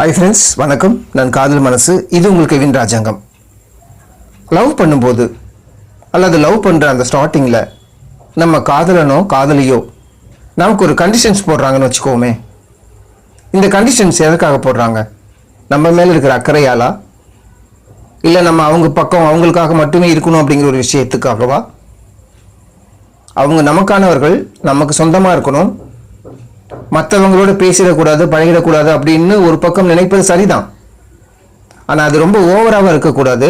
Hi friends, வணக்கம். நான் காதல் மனசு. இது உங்களுக்கு கெவின் ராஜாங்கம். லவ் பண்ணும்போது அல்லது லவ் பண்ணுற அந்த ஸ்டார்டிங்கில் நம்ம காதலனோ காதலியோ நமக்கு ஒரு கண்டிஷன்ஸ் போடுறாங்கன்னு வச்சுக்கோமே. இந்த கண்டிஷன்ஸ் எதற்காக போடுறாங்க? நம்ம மேலே இருக்கிற அக்கறையாலா, இல்லை நம்ம அவங்க பக்கம் அவங்களுக்காக மட்டுமே இருக்கணும் அப்படிங்கிற ஒரு விஷயத்துக்காகவா? அவங்க நமக்கானவர்கள், நமக்கு சொந்தமாக இருக்கணும், மற்றவங்களோட பேசிடக்கூடாது, பழகிடக்கூடாது அப்படின்னு ஒரு பக்கம் நினைப்பது சரிதான். ஆனால் அது ரொம்ப ஓவராக இருக்கக்கூடாது.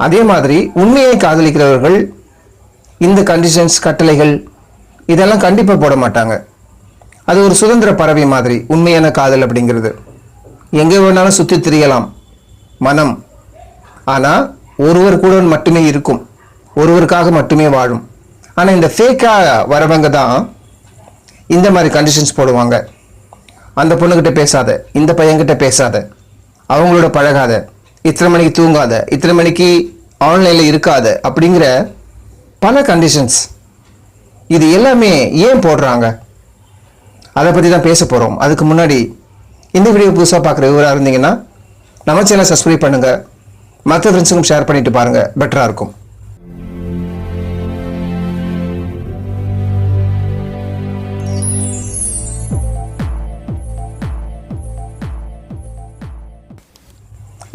அதே மாதிரி உண்மையை காதலிக்கிறவர்கள் இந்த கண்டிஷன்ஸ், கட்டளைகள் இதெல்லாம் கண்டிப்பாக போட மாட்டாங்க. அது ஒரு சுதந்திர பறவை மாதிரி. உண்மையான காதல் அப்படிங்கிறது எங்கே வேணாலும் சுற்றி திரியலாம் மனம். ஆனால் ஒருவர் கூட மட்டுமே இருக்கும், ஒருவருக்காக மட்டுமே வாழும். ஆனால் இந்த ஃபேக்காக வரவங்க தான் இந்த மாதிரி கண்டிஷன்ஸ் போடுவாங்க. அந்த பொண்ணுக்கிட்ட பேசாத, இந்த பையன்கிட்ட பேசாத, அவங்களோட பழகாத, இத்தனை மணிக்கு தூங்காத, இத்தனை மணிக்கு ஆன்லைனில் இருக்காத அப்படிங்கிற பல கண்டிஷன்ஸ். இது எல்லாமே ஏன் போடுறாங்க? அதை பற்றி தான் பேச போகிறோம். அதுக்கு முன்னாடி இந்த வீடியோ புதுசாக பார்க்குற விவராக இருந்தீங்கன்னா நம்ம சேனலை சப்ஸ்கிரைப் பண்ணுங்கள், மற்ற ஃப்ரெண்ட்ஸுக்கும் ஷேர் பண்ணிட்டு பாருங்கள், பெட்டராக இருக்கும்.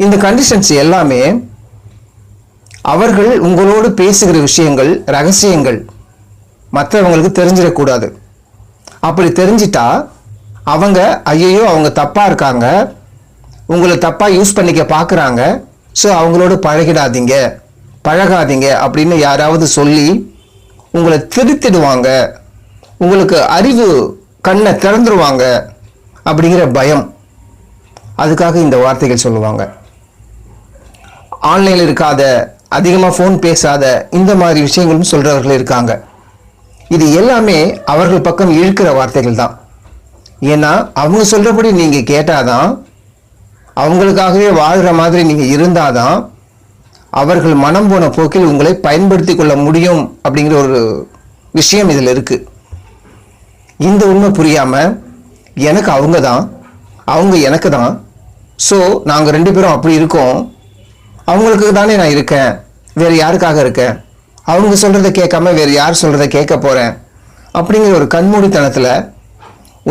இந்த கண்டிஷன்ஸ் எல்லாமே அவர்கள் உங்களோடு பேசுகிற விஷயங்கள், ரகசியங்கள் மற்றவங்களுக்கு தெரிஞ்சிடக்கூடாது. அப்படி தெரிஞ்சிட்டா அவங்க ஐயோ அவங்க தப்பாக இருக்காங்க, உங்களை தப்பாக யூஸ் பண்ணிக்க பார்க்குறாங்க, ஸோ அவங்களோட பழகாதீங்க அப்படின்னு யாராவது சொல்லி உங்களை திருத்திடுவாங்க, உங்களுக்கு அறிவு கண்ணை திறந்துருவாங்க அப்படிங்கிற பயம். அதுக்காக இந்த வார்த்தைகள் சொல்லுவாங்க. ஆன்லைனில் இருக்காத, அதிகமாக ஃபோன் பேசாத, இந்த மாதிரி விஷயங்களும் சொல்கிறவர்கள் இருக்காங்க. இது எல்லாமே அவர்கள் பக்கம் இழுக்கிற வார்த்தைகள் தான். ஏன்னா அவங்க சொல்கிறபடி நீங்கள் கேட்டாதான், அவங்களுக்காகவே வாழ்கிற மாதிரி நீங்கள் இருந்தாதான் அவர்கள் மனம் போன போக்கில் உங்களை பயன்படுத்தி கொள்ள முடியும் அப்படிங்கிற ஒரு விஷயம் இதில் இருக்குது. இந்த உண்மை புரியாமல் எனக்கு அவங்க தான், அவங்க எனக்கு தான், ஸோ நாங்கள் ரெண்டு பேரும் அப்படி இருக்கோம், அவங்களுக்கு தானே நான் இருக்கேன், வேறு யாருக்காக இருக்கேன், அவங்க சொல்கிறத கேட்காம வேறு யார் சொல்கிறத கேட்க போகிறேன் அப்படிங்கிற ஒரு கண்மூடித்தனத்தில்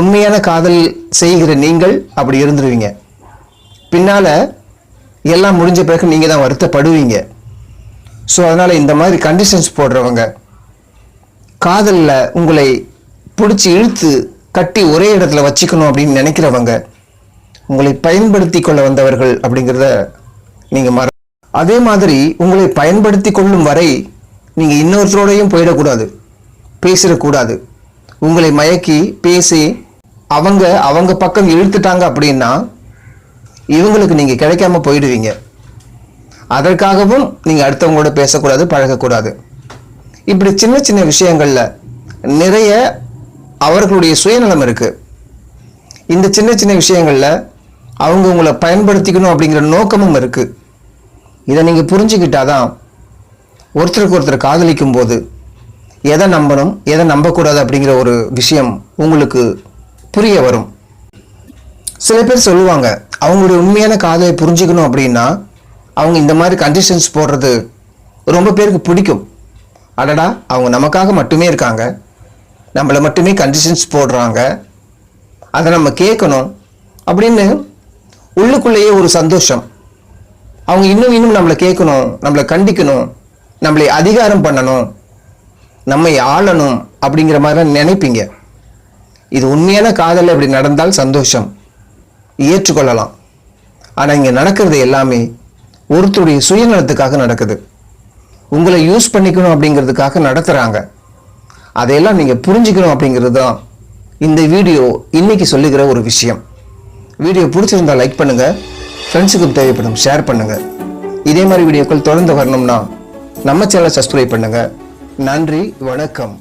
உண்மையான காதல் செய்கிற நீங்கள் அப்படி இருந்துருவீங்க. பின்னால் எல்லாம் முடிஞ்ச பிறகு நீங்கள் தான் வருத்தப்படுவீங்க. ஸோ அதனால் இந்த மாதிரி கண்டிஷன்ஸ் போடுறவங்க, காதலில் உங்களை பிடிச்சி இழுத்து கட்டி ஒரே இடத்துல வச்சுக்கணும் அப்படின்னு நினைக்கிறவங்க, உங்களை பயன்படுத்தி கொள்ள வந்தவர்கள் அப்படிங்கிறத நீங்கள் அதே மாதிரி உங்களை பயன்படுத்தி கொள்ளும் வரை நீங்கள் இன்னொருத்தரோடையும் போயிடக்கூடாது, பேசிடக்கூடாது. உங்களை மயக்கி பேசி அவங்க பக்கம் இழுத்துட்டாங்க அப்படின்னா இவங்களுக்கு நீங்கள் கிடைக்காம போயிடுவீங்க. அதற்காகவும் நீங்கள் அடுத்தவங்களோட பேசக்கூடாது, பழகக்கூடாது. இப்படி சின்ன சின்ன விஷயங்களில் நிறைய அவர்களுடைய சுயநலம் இருக்குது. இந்த சின்ன சின்ன விஷயங்களில் அவங்க உங்களை பயன்படுத்திக்கணும் அப்படிங்கிற நோக்கமும் இருக்குது. இதை நீங்கள் புரிஞ்சுக்கிட்டாதான் ஒருத்தருக்கு ஒருத்தர் காதலிக்கும் போது எதை நம்பணும், எதை நம்பக்கூடாது அப்படிங்கிற ஒரு விஷயம் உங்களுக்கு புரிய வரும். சில பேர் சொல்லுவாங்க, அவங்களுடைய உண்மையான காதலை புரிஞ்சுக்கணும் அப்படின்னா அவங்க இந்த மாதிரி கண்டிஷன்ஸ் போடுறது ரொம்ப பேருக்கு பிடிக்கும். அடடா, அவங்க நமக்காக மட்டுமே இருக்காங்க, நம்மளை மட்டுமே கண்டிஷன்ஸ் போடுறாங்க, அதை நம்ம கேட்கணும் அப்படின்னு உள்ளுக்குள்ளேயே ஒரு சந்தோஷம். அவங்க இன்னும் நம்மளை கேட்கணும், நம்மளை கண்டிக்கணும், நம்மளை அதிகாரம் பண்ணணும், நம்மை ஆளணும் அப்படிங்கிற மாதிரி நினைப்பீங்க. இது உண்மையான காதல் அப்படி நடந்தால் சந்தோஷம், ஏற்றுக்கொள்ளலாம். ஆனால் இங்கே நடக்கிறது எல்லாமே ஒருத்தருடைய சுயநலத்துக்காக நடக்குது. உங்களை யூஸ் பண்ணிக்கணும் அப்படிங்கிறதுக்காக நடத்துகிறாங்க. அதையெல்லாம் நீங்கள் புரிஞ்சுக்கணும் அப்படிங்கிறது தான் இந்த வீடியோ இன்னைக்கு சொல்லுகிற ஒரு விஷயம். வீடியோ பிடிச்சிருந்தா லைக் பண்ணுங்கள், ஃப்ரெண்ட்ஸுக்கு தேவைப்படும் ஷேர் பண்ணுங்கள். இதே மாதிரி வீடியோக்கள் தொடர்ந்து வரணும்னா நம்ம சேனலை சப்ஸ்கிரைப் பண்ணுங்கள். நன்றி, வணக்கம்.